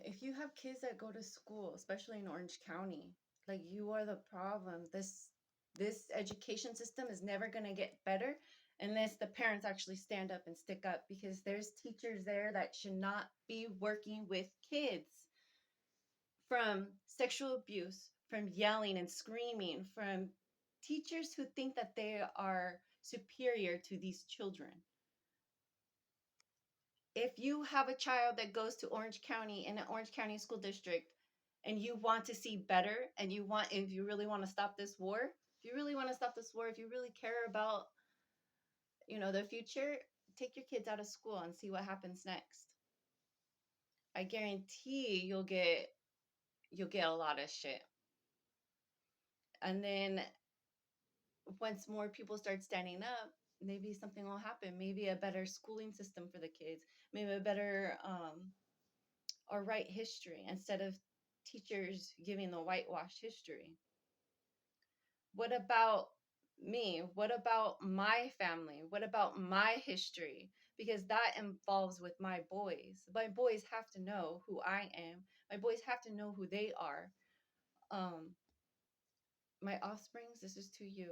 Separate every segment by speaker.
Speaker 1: if you have kids that go to school, especially in Orange County, like you are the problem. This education system is never going to get better unless the parents actually stand up and stick up, because there's teachers there that should not be working with kids. From sexual abuse, from yelling and screaming, from teachers who think that they are superior to these children. If you have a child that goes to Orange County in an Orange County school district and you want to see better, and if you really want to stop this war, if you really want to stop this war, if you really care about, the future, take your kids out of school and see what happens next. I guarantee you'll get a lot of shit. And then once more people start standing up, maybe something will happen. Maybe a better schooling system for the kids, maybe a better or write history instead of teachers giving the whitewashed history. What about me? What about my family? What about my history? Because that involves with my boys. My boys have to know who I am. My boys have to know who they are. Um, my offsprings, this is to you.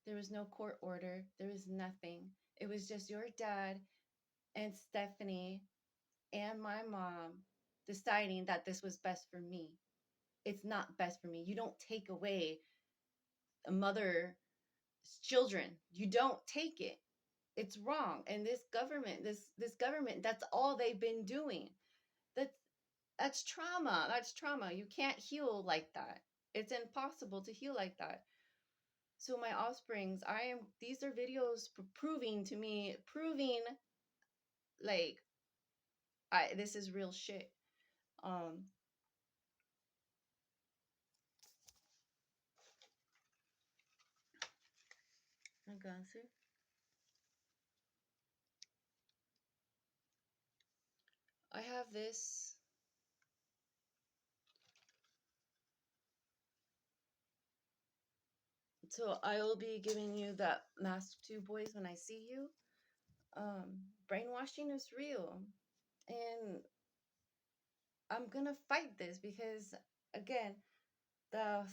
Speaker 1: There was no court order. There was nothing. It was just your dad and Stephanie and my mom deciding that this was best for me. It's not best for me. You don't take away a mother's children. You don't take it. It's wrong. And this government, that's all they've been doing. That's that's trauma. That's trauma. You can't heal like that. It's impossible to heal like that. So my offsprings, these are videos proving to me, like this is real shit. Um Entonces, I have this. So I will be giving you that mask two boys when I see you. Brainwashing is real. And I'm gonna fight this because, again, that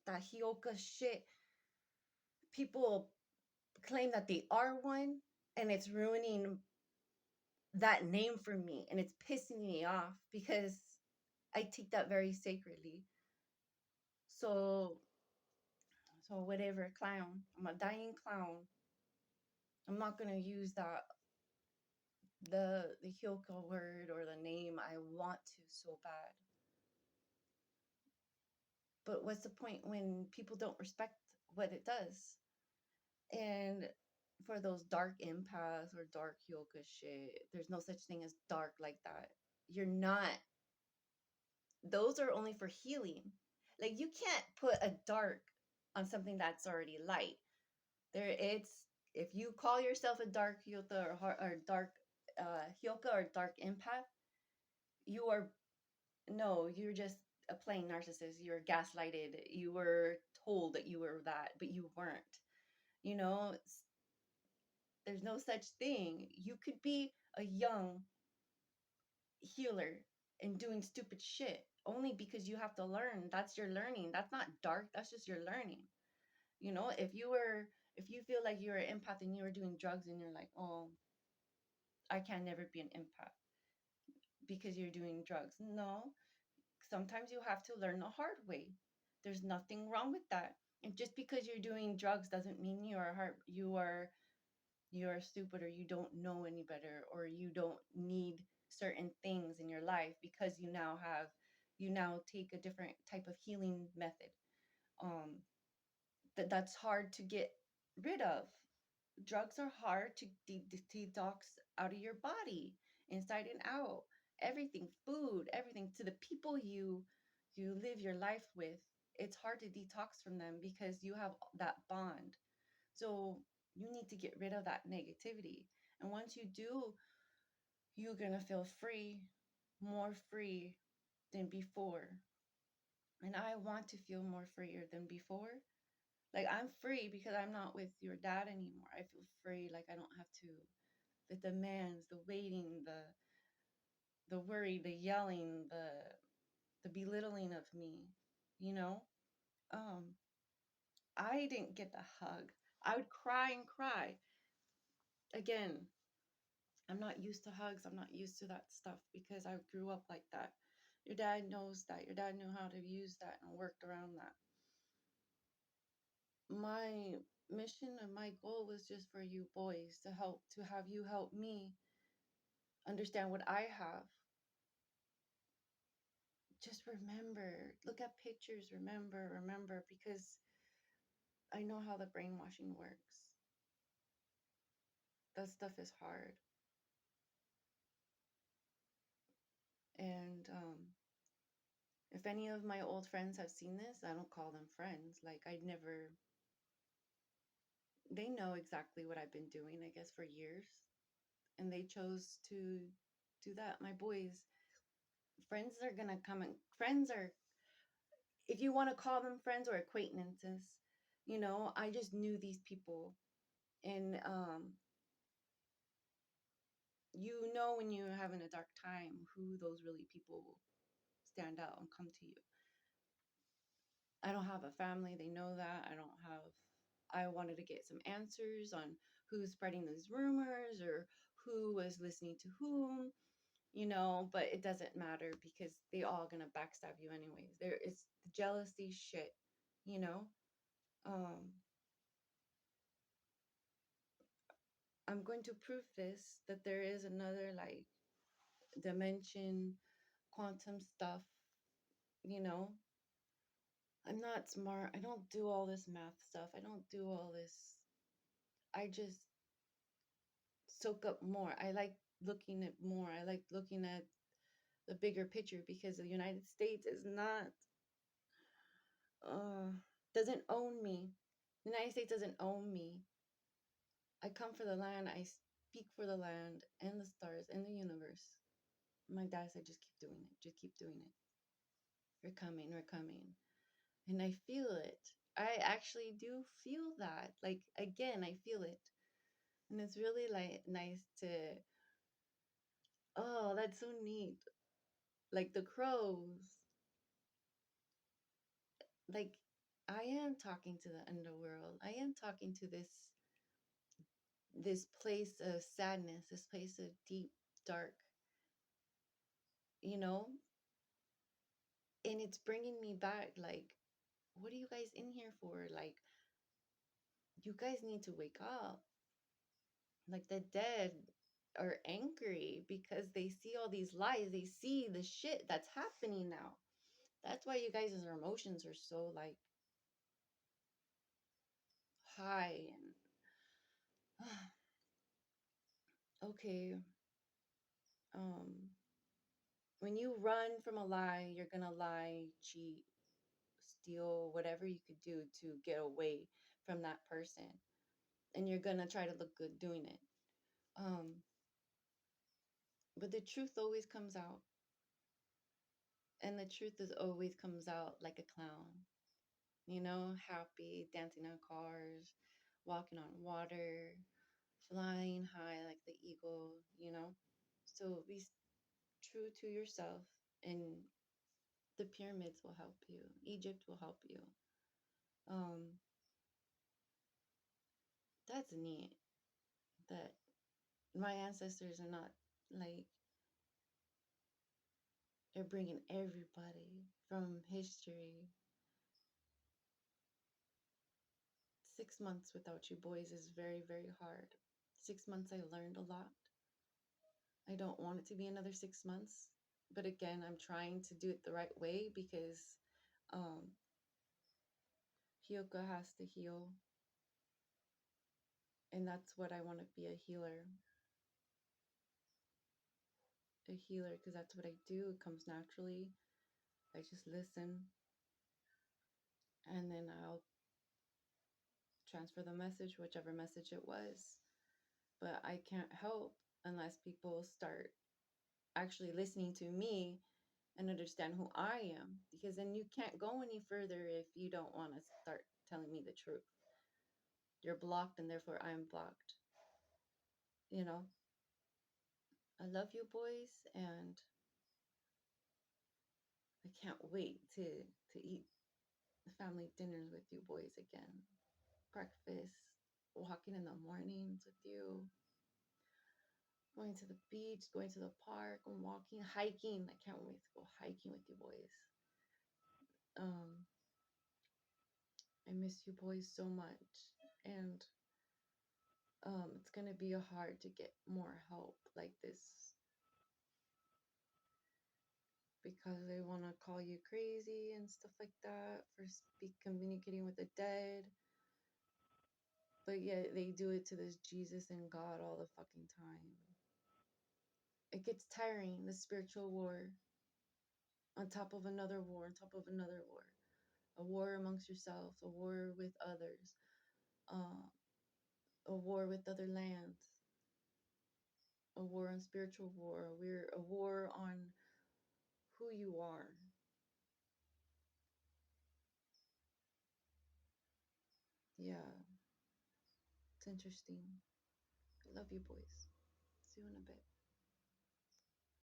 Speaker 1: Hioka shit, people claim that they are one, and it's ruining that name for me, and it's pissing me off because I take that very sacredly. So, so whatever, clown. I'm a dying clown. I'm not gonna use the Hyoka word or the name. I want to so bad. But what's the point when people don't respect what it does? And for those dark empaths or dark Hyoka shit, there's no such thing as dark like that. You're not. Those are only for healing. Like you can't put a dark on something that's already light. It's if you call yourself a dark Hyoka or dark Hyoka or dark empath, you are no, you're just a plain narcissist. You're gaslighted. You were told that you were that, but you weren't. You know, there's no such thing. You could be a young healer and doing stupid shit only because you have to learn. That's your learning. That's not dark. That's just your learning. If you feel like you're an empath and you were doing drugs and you're like, oh, I can never be an empath because you're doing drugs. No, sometimes you have to learn the hard way. There's nothing wrong with that. And just because you're doing drugs doesn't mean you are stupid, or you don't know any better, or you don't need certain things in your life because you now take a different type of healing method. Um that's hard to get rid of. Drugs are hard to detox out of your body, inside and out. Everything, food, everything, to the people you live your life with. It's hard to detox from them because you have that bond. So you need to get rid of that negativity. And once you do, you're gonna feel free, more free than before. And I want to feel more freer than before. Like I'm free because I'm not with your dad anymore. I feel free. Like I don't have to, the demands, the waiting, the worry, the yelling, the belittling of me, you know? Um, I didn't get the hug. I would cry and cry. Again, I'm not used to hugs. I'm not used to that stuff because I grew up like that. Your dad knows that. Your dad knew how to use that and worked around that. My mission and my goal was just for you boys to have you help me understand what I have. Just remember, look at pictures, remember, because I know how the brainwashing works. That stuff is hard. And if any of my old friends have seen this, I don't call them friends. Like, I'd never, they know exactly what I've been doing, I guess, for years. And they chose to do that. My boys, friends are gonna come and friends are, if you want to call them friends or acquaintances, I just knew these people. And you know when you're having a dark time who those really people stand out and come to you. I don't have a family, they know that. I wanted to get some answers on who's spreading these rumors or who was listening to whom, but it doesn't matter because they all gonna backstab you anyways. There is jealousy shit, you know. Um, I'm going to prove this that there is another like dimension, quantum stuff, you know. I'm not smart. I don't do all this math stuff. I don't do all this. I just soak up more. I like looking at more. I like looking at the bigger picture because the United States is not uh doesn't own me. The United States doesn't own me. I come for the land. I speak for the land and the stars and the universe. My dad said, just keep doing it. Just keep doing it. We're coming. We're coming. And I feel it. I actually do feel that. Like, again, I feel it. And it's really like nice to, oh, that's so neat. Like the crows. Like, I am talking to the underworld. I am talking to this place of sadness, this place of deep, dark, you know? And it's bringing me back like, what are you guys in here for? Like, you guys need to wake up. Like, the dead are angry because they see all these lies. They see the shit that's happening now. That's why you guys' emotions are so like high and okay. Um, when you run from a lie, you're gonna lie, cheat, steal, whatever you could do to get away from that person. And you're gonna try to look good doing it. Um, but the truth always comes out. And the truth is always comes out like a clown, happy, dancing on cars, walking on water, flying high like the eagle. So be true to yourself, and the pyramids will help you. Egypt will help you. Um, that's neat that my ancestors are not like they're bringing everybody from history. 6 months without you boys is very, very hard. 6 months, I learned a lot. I don't want it to be another 6 months. But again, I'm trying to do it the right way because um, Hyoka has to heal. And that's what I want to be, a healer. A healer, because that's what I do. It comes naturally. I just listen and then I'll transfer the message, whichever message it was. But I can't help unless people start actually listening to me and understand who I am. Because then you can't go any further if you don't want to start telling me the truth. You're blocked and therefore I'm blocked. You know, I love you boys and can't wait to eat family dinners with you boys again. Breakfast, walking in the mornings with you, going to the beach, going to the park, and walking, hiking. I can't wait to go hiking with you boys. Um, I miss you boys so much, and it's gonna be hard to get more help like this because they want to call you crazy and stuff like that for speak communicating with the dead. But yet they do it to this Jesus and God all the fucking time. It gets tiring, the spiritual war, on top of another war, on top of another war. A war amongst yourselves, a war with others, uh, a war with other lands, a war on spiritual war. We're a war on who you are. Yeah, it's interesting. I love you boys. See you in a bit.